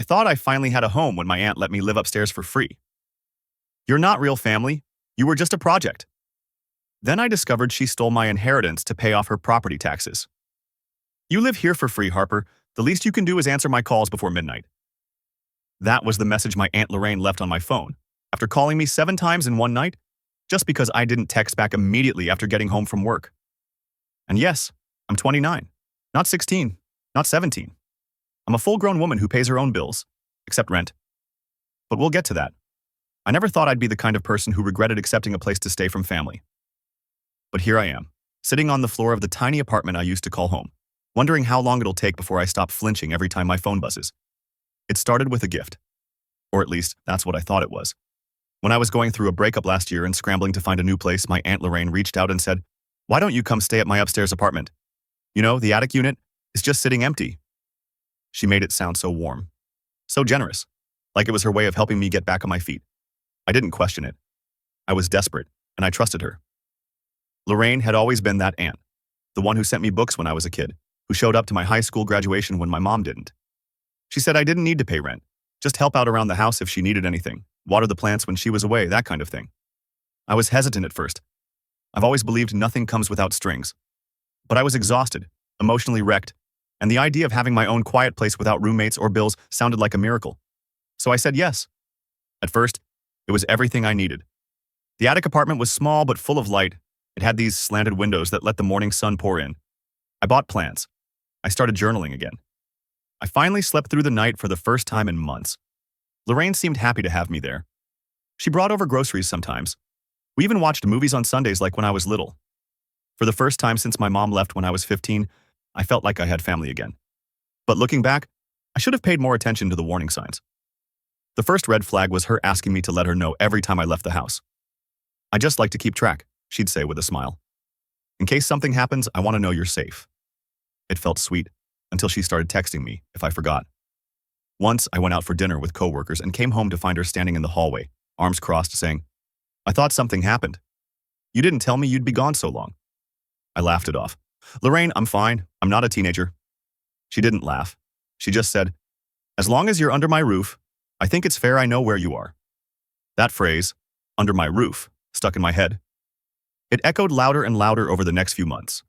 thought I finally had a home when my aunt let me live upstairs for free. You're not real family. You were just a project. Then I discovered she stole my inheritance to pay off her property taxes. You live here for free, Harper. The least you can do is answer my calls before midnight. That was the message my Aunt Lorraine left on my phone, after calling me 7 times in one night, just because I didn't text back immediately after getting home from work. And yes, I'm 29, not 16, not 17. I'm a full-grown woman who pays her own bills, except rent. But we'll get to that. I never thought I'd be the kind of person who regretted accepting a place to stay from family. But here I am, sitting on the floor of the tiny apartment I used to call home, wondering how long it'll take before I stop flinching every time my phone buzzes. It started with a gift. Or at least, that's what I thought it was. When I was going through a breakup last year and scrambling to find a new place, my Aunt Lorraine reached out and said, "Why don't you come stay at my upstairs apartment? You know, the attic unit is just sitting empty." She made it sound so warm, so generous, like it was her way of helping me get back on my feet. I didn't question it. I was desperate, and I trusted her. Lorraine had always been that aunt, the one who sent me books when I was a kid, who showed up to my high school graduation when my mom didn't. She said I didn't need to pay rent, just help out around the house if she needed anything, water the plants when she was away, that kind of thing. I was hesitant at first. I've always believed nothing comes without strings. But I was exhausted, emotionally wrecked, and the idea of having my own quiet place without roommates or bills sounded like a miracle. So I said yes. At first, it was everything I needed. The attic apartment was small but full of light. It had these slanted windows that let the morning sun pour in. I bought plants. I started journaling again. I finally slept through the night for the first time in months. Lorraine seemed happy to have me there. She brought over groceries sometimes. We even watched movies on Sundays like when I was little. For the first time since my mom left when I was 15, I felt like I had family again. But looking back, I should have paid more attention to the warning signs. The first red flag was her asking me to let her know every time I left the house. "I just like to keep track," she'd say with a smile. "In case something happens, I want to know you're safe." It felt sweet, until she started texting me if I forgot. Once, I went out for dinner with coworkers and came home to find her standing in the hallway, arms crossed, saying, "I thought something happened. You didn't tell me you'd be gone so long." I laughed it off. "Lorraine, I'm fine. I'm not a teenager." She didn't laugh. She just said, "As long as you're under my roof, I think it's fair I know where you are." That phrase, "under my roof," stuck in my head. It echoed louder and louder over the next few months.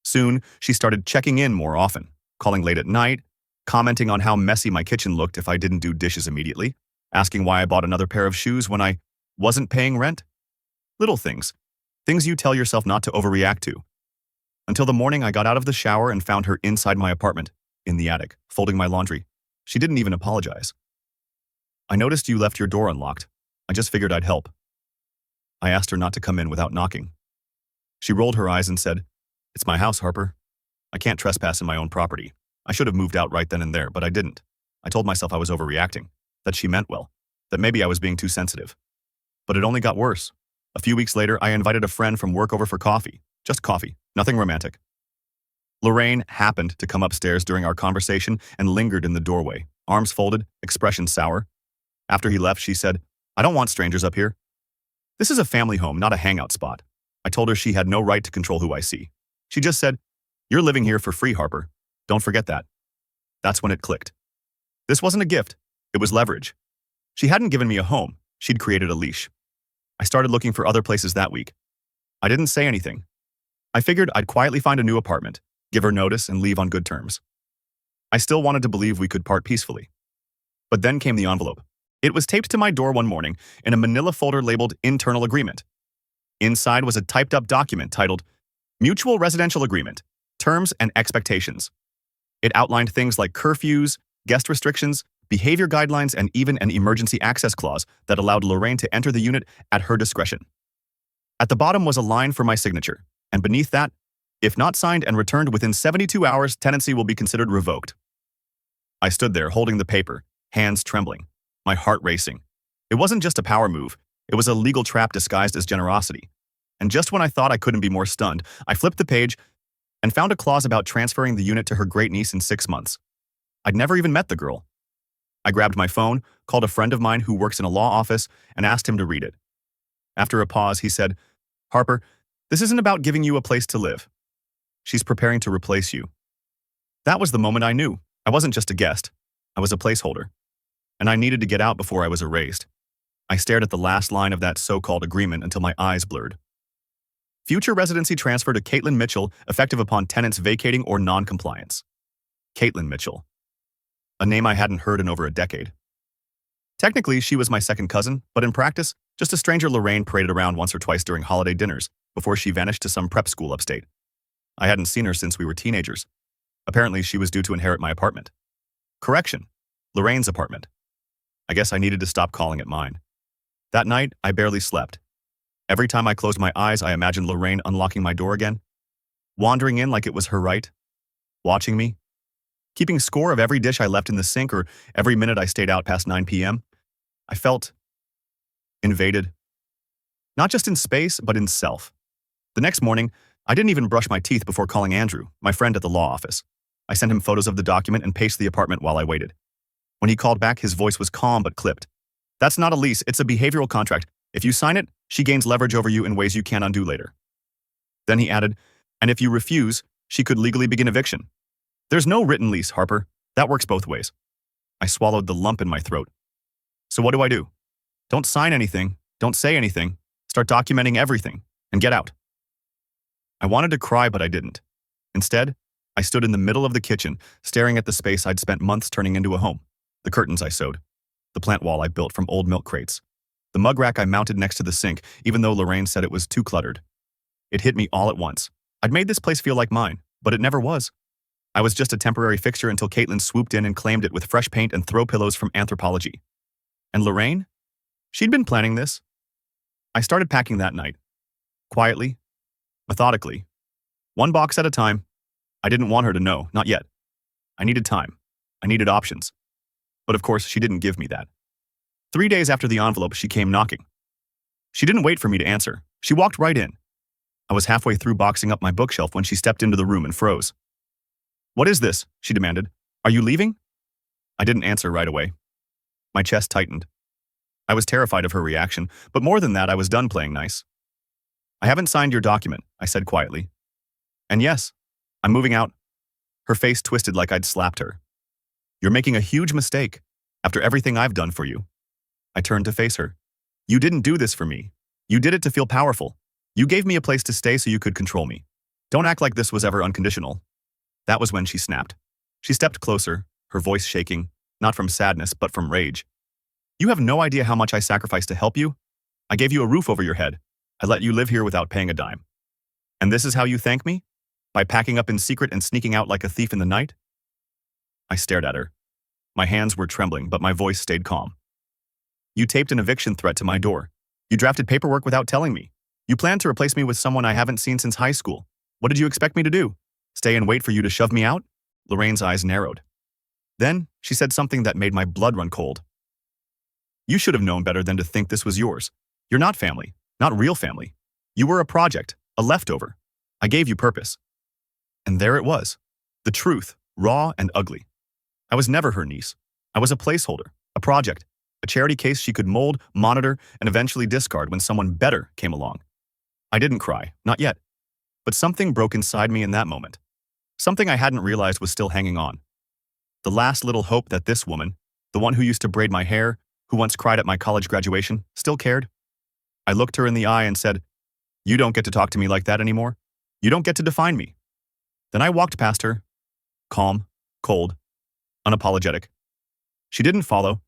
Soon, she started checking in more often, calling late at night, commenting on how messy my kitchen looked if I didn't do dishes immediately, asking why I bought another pair of shoes when I wasn't paying rent. Little things. Things you tell yourself not to overreact to. Until the morning I got out of the shower and found her inside my apartment, in the attic, folding my laundry. She didn't even apologize. "I noticed you left your door unlocked. I just figured I'd help." I asked her not to come in without knocking. She rolled her eyes and said, "It's my house, Harper. I can't trespass in my own property. I should have moved out right then and there, but I didn't. I told myself I was overreacting, that she meant well, that maybe I was being too sensitive. But it only got worse. A few weeks later, I invited a friend from work over for coffee. Just coffee, nothing romantic. Lorraine happened to come upstairs during our conversation and lingered in the doorway, arms folded, expression sour. After he left, she said, "I don't want strangers up here. This is a family home, not a hangout spot." I told her she had no right to control who I see. She just said, "You're living here for free, Harper. Don't forget that." That's when it clicked. This wasn't a gift. It was leverage. She hadn't given me a home. She'd created a leash. I started looking for other places that week. I didn't say anything. I figured I'd quietly find a new apartment, give her notice, and leave on good terms. I still wanted to believe we could part peacefully. But then came the envelope. It was taped to my door one morning in a manila folder labeled Internal Agreement. Inside was a typed-up document titled Mutual Residential Agreement, Terms and Expectations. It outlined things like curfews, guest restrictions, behavior guidelines, and even an emergency access clause that allowed Lorraine to enter the unit at her discretion. At the bottom was a line for my signature, and beneath that, "If not signed and returned within 72 hours, tenancy will be considered revoked." I stood there holding the paper, hands trembling, my heart racing. It wasn't just a power move, it was a legal trap disguised as generosity. And just when I thought I couldn't be more stunned, I flipped the page and found a clause about transferring the unit to her great niece in 6 months. I'd never even met the girl. I grabbed my phone, called a friend of mine who works in a law office, and asked him to read it. After a pause, he said, "Harper, this isn't about giving you a place to live. She's preparing to replace you." That was the moment I knew. I wasn't just a guest. I was a placeholder. and I needed to get out before I was erased. I stared at the last line of that so-called agreement until my eyes blurred. Future residency transfer to Caitlin Mitchell, effective upon tenants vacating or non-compliance. Caitlin Mitchell. A name I hadn't heard in over a decade. Technically, she was my second cousin, but in practice, just a stranger Lorraine paraded around once or twice during holiday dinners before she vanished to some prep school upstate. I hadn't seen her since we were teenagers. Apparently, she was due to inherit my apartment. Correction, Lorraine's apartment. I guess I needed to stop calling it mine. That night, I barely slept. Every time I closed my eyes, I imagined Lorraine unlocking my door again, wandering in like it was her right, watching me, keeping score of every dish I left in the sink or every minute I stayed out past 9 p.m. I felt invaded. Not just in space, but in self. The next morning, I didn't even brush my teeth before calling Andrew, my friend at the law office. I sent him photos of the document and paced the apartment while I waited. When he called back, his voice was calm but clipped. That's not a lease, it's a behavioral contract. If you sign it, she gains leverage over you in ways you can't undo later. Then he added, and if you refuse, she could legally begin eviction. There's no written lease, Harper. That works both ways. I swallowed the lump in my throat. So what do? Don't sign anything, don't say anything, start documenting everything, and get out. I wanted to cry, but I didn't. Instead, I stood in the middle of the kitchen, staring at the space I'd spent months turning into a home. The curtains I sewed, the plant wall I built from old milk crates, the mug rack I mounted next to the sink, even though Lorraine said it was too cluttered. It hit me all at once. I'd made this place feel like mine, but it never was. I was just a temporary fixture until Caitlin swooped in and claimed it with fresh paint and throw pillows from Anthropology. And Lorraine? She'd been planning this. I started packing that night. Quietly, methodically. One box at a time. I didn't want her to know, not yet. I needed time. I needed options. But of course, she didn't give me that. 3 days after the envelope, she came knocking. She didn't wait for me to answer. She walked right in. I was halfway through boxing up my bookshelf when she stepped into the room and froze. What is this? She demanded. Are you leaving? I didn't answer right away. My chest tightened. I was terrified of her reaction, but more than that, I was done playing nice. I haven't signed your document, I said quietly. And yes, I'm moving out. Her face twisted like I'd slapped her. You're making a huge mistake, after everything I've done for you. I turned to face her. You didn't do this for me. You did it to feel powerful. You gave me a place to stay so you could control me. Don't act like this was ever unconditional. That was when she snapped. She stepped closer, her voice shaking, not from sadness, but from rage. You have no idea how much I sacrificed to help you. I gave you a roof over your head. I let you live here without paying a dime. And this is how you thank me? By packing up in secret and sneaking out like a thief in the night? I stared at her. My hands were trembling, but my voice stayed calm. You taped an eviction threat to my door. You drafted paperwork without telling me. You planned to replace me with someone I haven't seen since high school. What did you expect me to do? Stay and wait for you to shove me out? Lorraine's eyes narrowed. Then, she said something that made my blood run cold. You should have known better than to think this was yours. You're not family, not real family. You were a project, a leftover. I gave you purpose. And there it was. The truth, raw and ugly. I was never her niece. I was a placeholder, a project, a charity case she could mold, monitor, and eventually discard when someone better came along. I didn't cry, not yet. But something broke inside me in that moment. Something I hadn't realized was still hanging on. The last little hope that this woman, the one who used to braid my hair, who once cried at my college graduation, still cared. I looked her in the eye and said, You don't get to talk to me like that anymore. You don't get to define me. Then I walked past her, calm, cold, unapologetic. She didn't follow.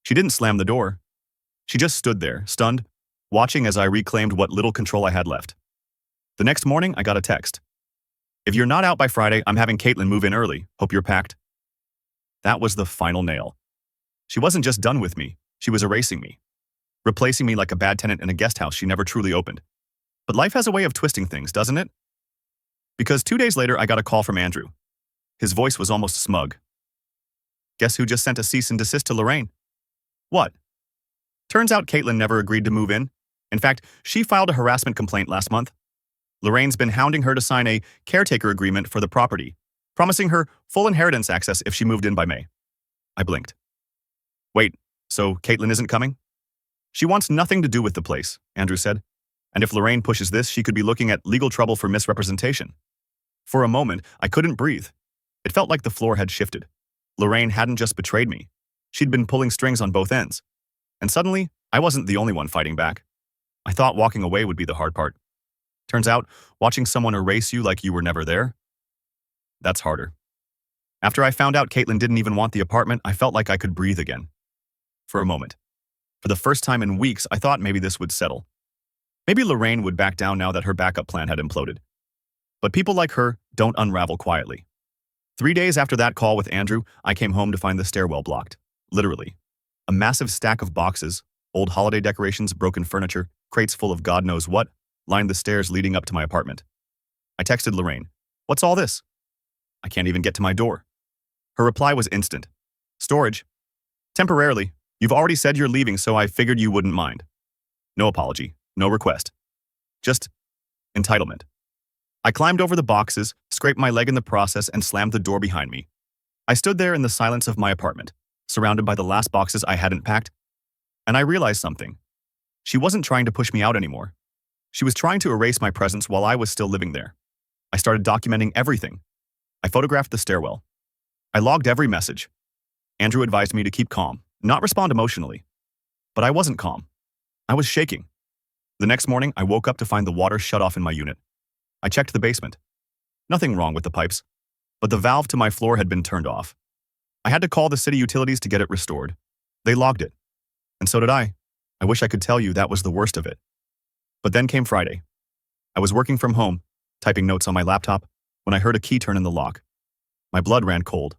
She didn't slam the door. She just stood there, stunned, watching as I reclaimed what little control I had left. The next morning, I got a text. If you're not out by Friday, I'm having Caitlin move in early. Hope you're packed. That was the final nail. She wasn't just done with me. She was erasing me, replacing me like a bad tenant in a guest house she never truly opened. But life has a way of twisting things, doesn't it? Because 2 days later, I got a call from Andrew. His voice was almost smug. Guess who just sent a cease and desist to Lorraine? What? Turns out Caitlin never agreed to move in. In fact, she filed a harassment complaint last month. Lorraine's been hounding her to sign a caretaker agreement for the property, promising her full inheritance access if she moved in by May. I blinked. Wait, so Caitlin isn't coming? She wants nothing to do with the place, Andrew said. And if Lorraine pushes this, she could be looking at legal trouble for misrepresentation. For a moment, I couldn't breathe. It felt like the floor had shifted. Lorraine hadn't just betrayed me. She'd been pulling strings on both ends. And suddenly, I wasn't the only one fighting back. I thought walking away would be the hard part. Turns out, watching someone erase you like you were never there, that's harder. After I found out Caitlin didn't even want the apartment, I felt like I could breathe again. For a moment. For the first time in weeks, I thought maybe this would settle. Maybe Lorraine would back down now that her backup plan had imploded. But people like her don't unravel quietly. 3 days after that call with Andrew, I came home to find the stairwell blocked. Literally. A massive stack of boxes, old holiday decorations, broken furniture, crates full of God knows what, lined the stairs leading up to my apartment. I texted Lorraine, "What's all this?" I can't even get to my door. Her reply was instant. "Storage. Temporarily. You've already said you're leaving, so I figured you wouldn't mind. No apology. No request. Just entitlement." I climbed over the boxes, scraped my leg in the process, and slammed the door behind me. I stood there in the silence of my apartment, surrounded by the last boxes I hadn't packed, and I realized something. She wasn't trying to push me out anymore. She was trying to erase my presence while I was still living there. I started documenting everything. I photographed the stairwell. I logged every message. Andrew advised me to keep calm, not respond emotionally. But I wasn't calm. I was shaking. The next morning, I woke up to find the water shut off in my unit. I checked the basement. Nothing wrong with the pipes, but the valve to my floor had been turned off. I had to call the city utilities to get it restored. They logged it. And so did I. I wish I could tell you that was the worst of it. But then came Friday. I was working from home, typing notes on my laptop, when I heard a key turn in the lock. My blood ran cold.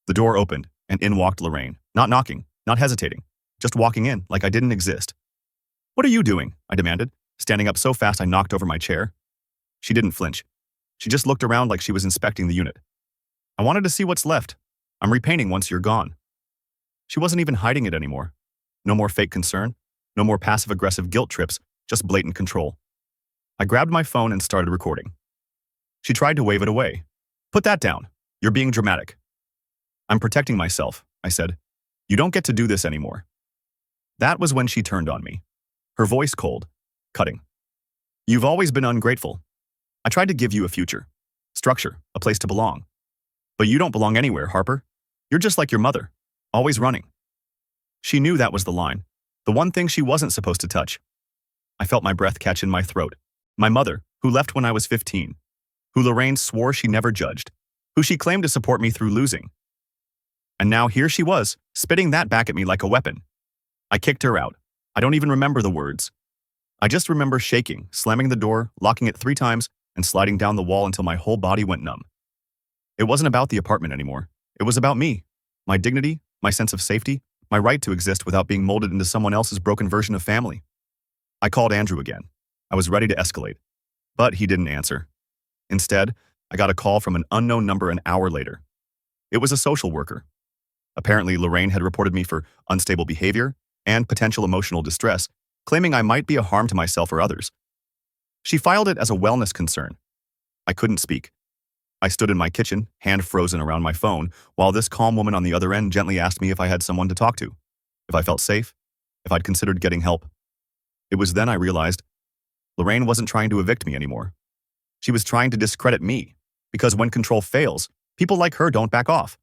The door opened, and in walked Lorraine, not knocking, not hesitating, just walking in like I didn't exist. "What are you doing?" I demanded, standing up so fast I knocked over my chair. She didn't flinch. She just looked around like she was inspecting the unit. "I wanted to see what's left. I'm repainting once you're gone." She wasn't even hiding it anymore. No more fake concern, no more passive-aggressive guilt trips, just blatant control. I grabbed my phone and started recording. She tried to wave it away. "Put that down. You're being dramatic." "I'm protecting myself," I said. "You don't get to do this anymore." That was when she turned on me. Her voice cold, cutting. "You've always been ungrateful. I tried to give you a future, structure, a place to belong. But you don't belong anywhere, Harper. You're just like your mother, always running." She knew that was the line, the one thing she wasn't supposed to touch. I felt my breath catch in my throat. My mother, who left when I was 15, who Lorraine swore she never judged, who she claimed to support me through losing. And now here she was, spitting that back at me like a weapon. I kicked her out. I don't even remember the words. I just remember shaking, slamming the door, locking it 3 times, and sliding down the wall until my whole body went numb. It wasn't about the apartment anymore. It was about me, my dignity, my sense of safety, my right to exist without being molded into someone else's broken version of family. I called Andrew again. I was ready to escalate, but he didn't answer. Instead, I got a call from an unknown number an hour later. It was a social worker. Apparently, Lorraine had reported me for unstable behavior and potential emotional distress, claiming I might be a harm to myself or others. She filed it as a wellness concern. I couldn't speak. I stood in my kitchen, hand frozen around my phone, while this calm woman on the other end gently asked me if I had someone to talk to, if I felt safe, if I'd considered getting help. It was then I realized Lorraine wasn't trying to evict me anymore. She was trying to discredit me, because when control fails, people like her don't back off.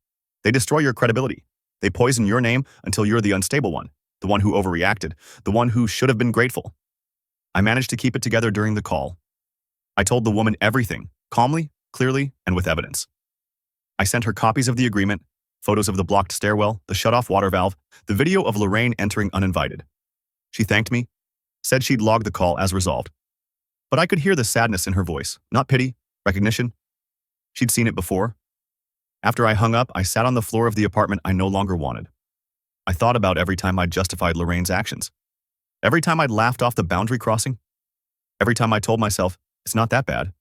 They destroy your credibility. They poison your name until you're the unstable one, the one who overreacted, the one who should have been grateful. I managed to keep it together during the call. I told the woman everything, calmly, clearly, and with evidence. I sent her copies of the agreement, photos of the blocked stairwell, the shut-off water valve, the video of Lorraine entering uninvited. She thanked me, said she'd log the call as resolved. But I could hear the sadness in her voice, not pity, recognition. She'd seen it before. After I hung up, I sat on the floor of the apartment I no longer wanted. I thought about every time I'd justified Lorraine's actions. Every time I'd laughed off the boundary crossing. Every time I told myself, it's not that bad.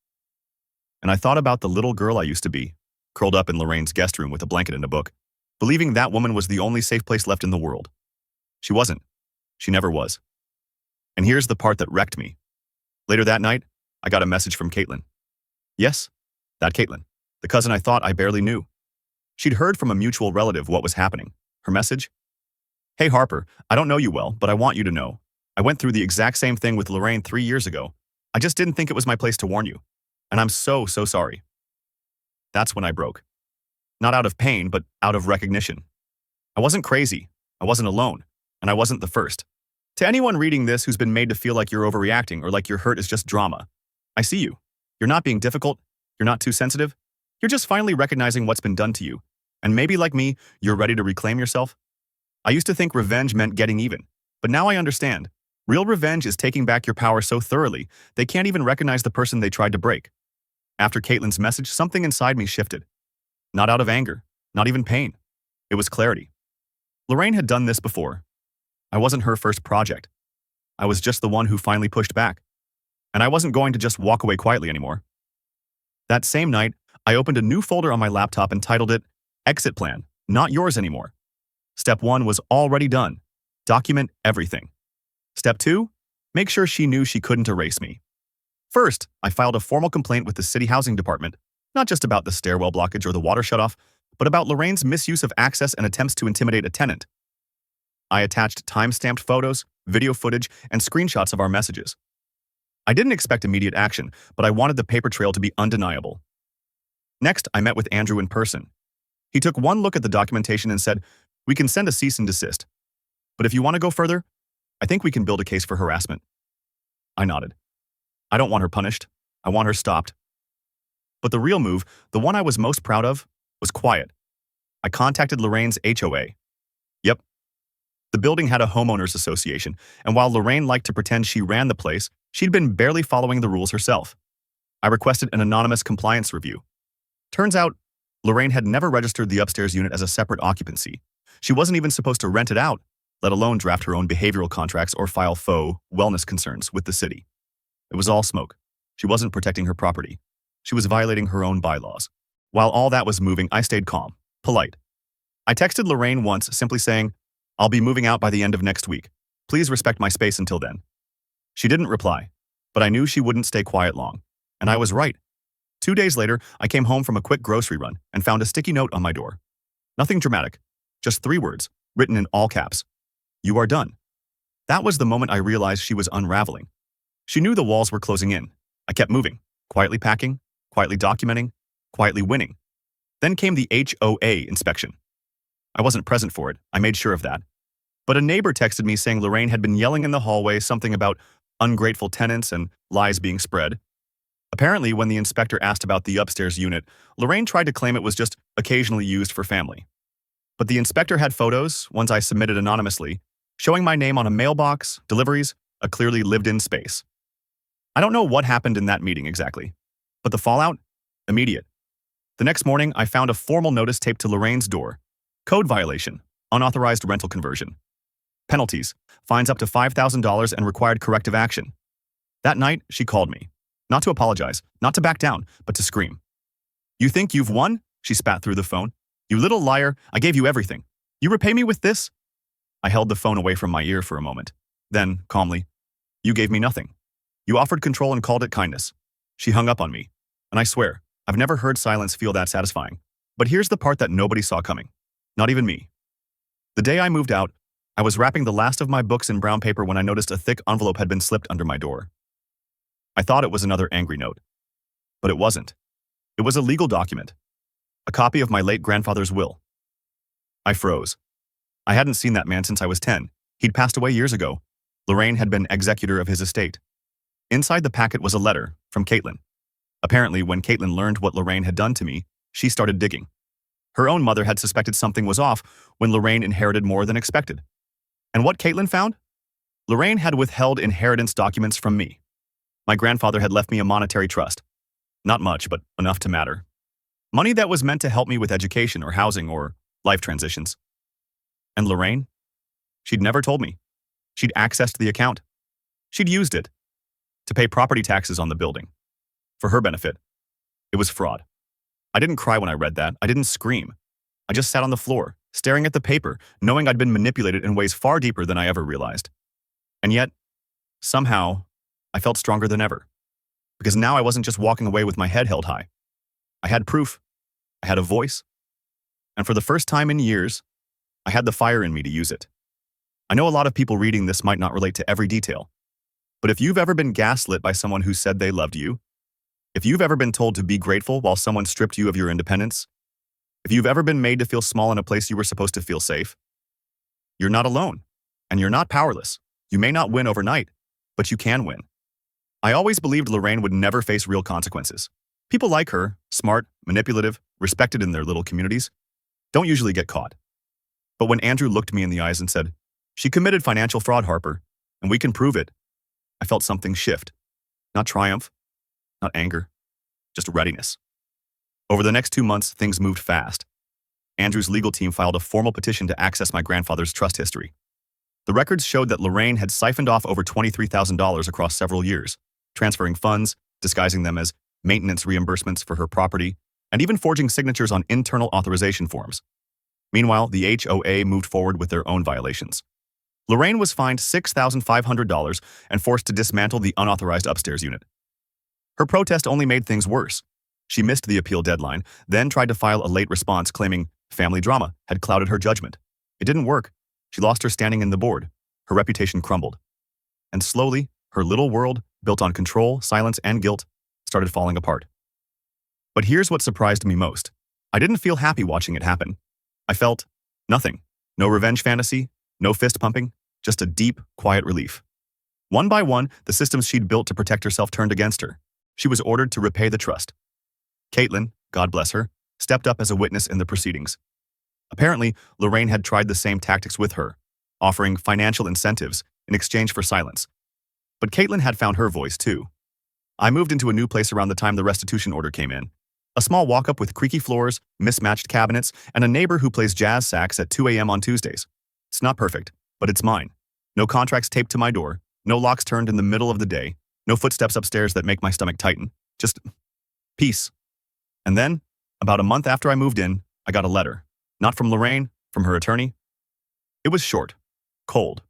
And I thought about the little girl I used to be, curled up in Lorraine's guest room with a blanket and a book, believing that woman was the only safe place left in the world. She wasn't. She never was. And here's the part that wrecked me. Later that night, I got a message from Caitlin. Yes, that Caitlin, the cousin I thought I barely knew. She'd heard from a mutual relative what was happening. Her message? "Hey Harper, I don't know you well, but I want you to know. I went through the exact same thing with Lorraine 3 years ago. I just didn't think it was my place to warn you. And I'm so sorry." That's when I broke. Not out of pain, but out of recognition. I wasn't crazy, I wasn't alone, and I wasn't the first. To anyone reading this who's been made to feel like you're overreacting or like your hurt is just drama, I see you. You're not being difficult, you're not too sensitive, you're just finally recognizing what's been done to you. And maybe like me, you're ready to reclaim yourself. I used to think revenge meant getting even, but now I understand. Real revenge is taking back your power so thoroughly, they can't even recognize the person they tried to break. After Caitlin's message, something inside me shifted. Not out of anger, not even pain. It was clarity. Lorraine had done this before. I wasn't her first project. I was just the one who finally pushed back. And I wasn't going to just walk away quietly anymore. That same night, I opened a new folder on my laptop and titled it, Exit Plan, Not Yours Anymore. Step 1 was already done. Document everything. Step 2, make sure she knew she couldn't erase me. First, I filed a formal complaint with the city housing department, not just about the stairwell blockage or the water shutoff, but about Lorraine's misuse of access and attempts to intimidate a tenant. I attached time-stamped photos, video footage, and screenshots of our messages. I didn't expect immediate action, but I wanted the paper trail to be undeniable. Next, I met with Andrew in person. He took one look at the documentation and said, "We can send a cease and desist. But if you want to go further, I think we can build a case for harassment." I nodded. I don't want her punished. I want her stopped. But the real move, the one I was most proud of, was quiet. I contacted Lorraine's HOA. Yep. The building had a homeowners association, and while Lorraine liked to pretend she ran the place, she'd been barely following the rules herself. I requested an anonymous compliance review. Turns out, Lorraine had never registered the upstairs unit as a separate occupancy. She wasn't even supposed to rent it out, let alone draft her own behavioral contracts or file faux wellness concerns with the city. It was all smoke. She wasn't protecting her property. She was violating her own bylaws. While all that was moving, I stayed calm, polite. I texted Lorraine once, simply saying, "I'll be moving out by the end of next week. Please respect my space until then." She didn't reply, but I knew she wouldn't stay quiet long. And I was right. 2 days later, I came home from a quick grocery run and found a sticky note on my door. Nothing dramatic, just 3 words, written in all caps. "You are done." That was the moment I realized she was unraveling. She knew the walls were closing in. I kept moving, quietly packing, quietly documenting, quietly winning. Then came the HOA inspection. I wasn't present for it, I made sure of that. But a neighbor texted me saying Lorraine had been yelling in the hallway something about ungrateful tenants and lies being spread. Apparently, when the inspector asked about the upstairs unit, Lorraine tried to claim it was just occasionally used for family. But the inspector had photos, ones I submitted anonymously, showing my name on a mailbox, deliveries, a clearly lived-in space. I don't know what happened in that meeting exactly, but the fallout? Immediate. The next morning, I found a formal notice taped to Lorraine's door. Code violation, unauthorized rental conversion. Penalties, fines up to $5,000 and required corrective action. That night, she called me. Not to apologize, not to back down, but to scream. "You think you've won?" she spat through the phone. "You little liar, I gave you everything. You repay me with this?" I held the phone away from my ear for a moment. Then, calmly, "You gave me nothing. You offered control and called it kindness." She hung up on me. And I swear, I've never heard silence feel that satisfying. But here's the part that nobody saw coming. Not even me. The day I moved out, I was wrapping the last of my books in brown paper when I noticed a thick envelope had been slipped under my door. I thought it was another angry note. But it wasn't. It was a legal document. A copy of my late grandfather's will. I froze. I hadn't seen that man since I was 10. He'd passed away years ago. Lorraine had been executor of his estate. Inside the packet was a letter from Caitlin. Apparently, when Caitlin learned what Lorraine had done to me, she started digging. Her own mother had suspected something was off when Lorraine inherited more than expected. And what Caitlin found? Lorraine had withheld inheritance documents from me. My grandfather had left me a monetary trust. Not much, but enough to matter. Money that was meant to help me with education or housing or life transitions. And Lorraine? She'd never told me. She'd accessed the account. She'd used it to pay property taxes on the building. For her benefit. It was fraud. I didn't cry when I read that. I didn't scream. I just sat on the floor, staring at the paper, knowing I'd been manipulated in ways far deeper than I ever realized. And yet, somehow, I felt stronger than ever. Because now I wasn't just walking away with my head held high. I had proof. I had a voice. And for the first time in years, I had the fire in me to use it. I know a lot of people reading this might not relate to every detail. But if you've ever been gaslit by someone who said they loved you, if you've ever been told to be grateful while someone stripped you of your independence, if you've ever been made to feel small in a place you were supposed to feel safe, You're not alone. And you're not powerless. You may not win overnight, but you can win. I always believed Lorraine would never face real consequences. People like her, smart, manipulative, respected in their little communities, don't usually get caught. But when Andrew looked me in the eyes and said, "She committed financial fraud, Harper, and we can prove it," I felt something shift. Not triumph, not anger, just readiness. Over the next 2 months, things moved fast. Andrew's legal team filed a formal petition to access my grandfather's trust history. The records showed that Lorraine had siphoned off over $23,000 across several years, transferring funds, disguising them as maintenance reimbursements for her property, and even forging signatures on internal authorization forms. Meanwhile, the HOA moved forward with their own violations. Lorraine was fined $6,500 and forced to dismantle the unauthorized upstairs unit. Her protest only made things worse. She missed the appeal deadline, then tried to file a late response claiming family drama had clouded her judgment. It didn't work. She lost her standing in the board. Her reputation crumbled. And slowly, her little world, built on control, silence, and guilt, started falling apart. But here's what surprised me most. I didn't feel happy watching it happen. I felt nothing. No revenge fantasy, no fist pumping, just a deep, quiet relief. One by one, the systems she'd built to protect herself turned against her. She was ordered to repay the trust. Caitlin, God bless her, stepped up as a witness in the proceedings. Apparently, Lorraine had tried the same tactics with her, offering financial incentives in exchange for silence. But Caitlin had found her voice too. I moved into a new place around the time the restitution order came in. A small walk-up with creaky floors, mismatched cabinets, and a neighbor who plays jazz sax at 2 a.m. on Tuesdays. It's not perfect, but it's mine. No contracts taped to my door, no locks turned in the middle of the day, no footsteps upstairs that make my stomach tighten. Just peace. And then, about a month after I moved in, I got a letter. Not from Lorraine, from her attorney. It was short, cold,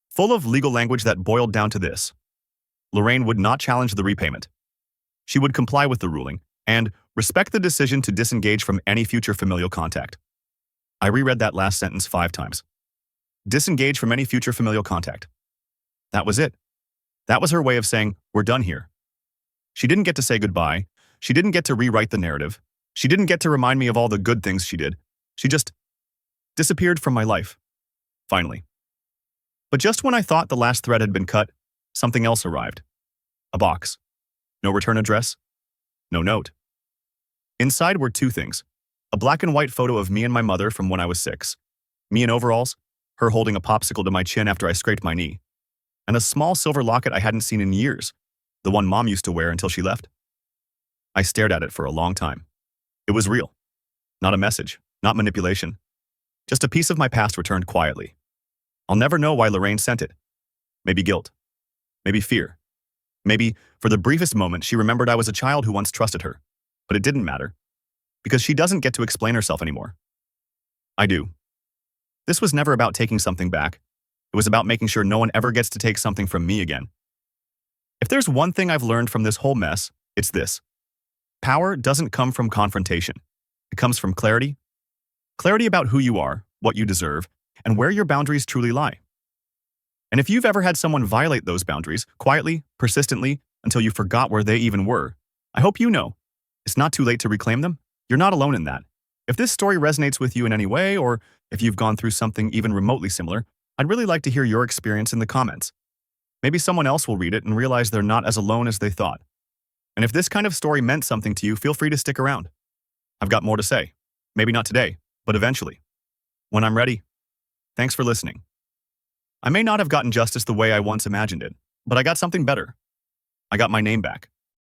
full of legal language that boiled down to this. Lorraine would not challenge the repayment. She would comply with the ruling and respect the decision to disengage from any future familial contact. I reread that last sentence 5 times. Disengage from any future familial contact. That was it. That was her way of saying, we're done here. She didn't get to say goodbye. She didn't get to rewrite the narrative. She didn't get to remind me of all the good things she did. She just disappeared from my life. Finally. But just when I thought the last thread had been cut, something else arrived. A box. No return address. No note. Inside were 2 things. A black and white photo of me and my mother from when I was 6. Me in overalls, her holding a popsicle to my chin after I scraped my knee. And a small silver locket I hadn't seen in years, the one Mom used to wear until she left. I stared at it for a long time. It was real. Not a message, not manipulation. Just a piece of my past returned quietly. I'll never know why Lorraine sent it. Maybe guilt. Maybe fear. Maybe, for the briefest moment, she remembered I was a child who once trusted her. But it didn't matter. Because she doesn't get to explain herself anymore. I do. This was never about taking something back. It was about making sure no one ever gets to take something from me again. If there's one thing I've learned from this whole mess, it's this. Power doesn't come from confrontation. It comes from clarity. Clarity about who you are, what you deserve, and where your boundaries truly lie. And if you've ever had someone violate those boundaries, quietly, persistently, until you forgot where they even were, I hope you know, it's not too late to reclaim them. You're not alone in that. If this story resonates with you in any way, or if you've gone through something even remotely similar, I'd really like to hear your experience in the comments. Maybe someone else will read it and realize they're not as alone as they thought. And if this kind of story meant something to you, feel free to stick around. I've got more to say. Maybe not today, but eventually. When I'm ready. Thanks for listening. I may not have gotten justice the way I once imagined it, but I got something better. I got my name back.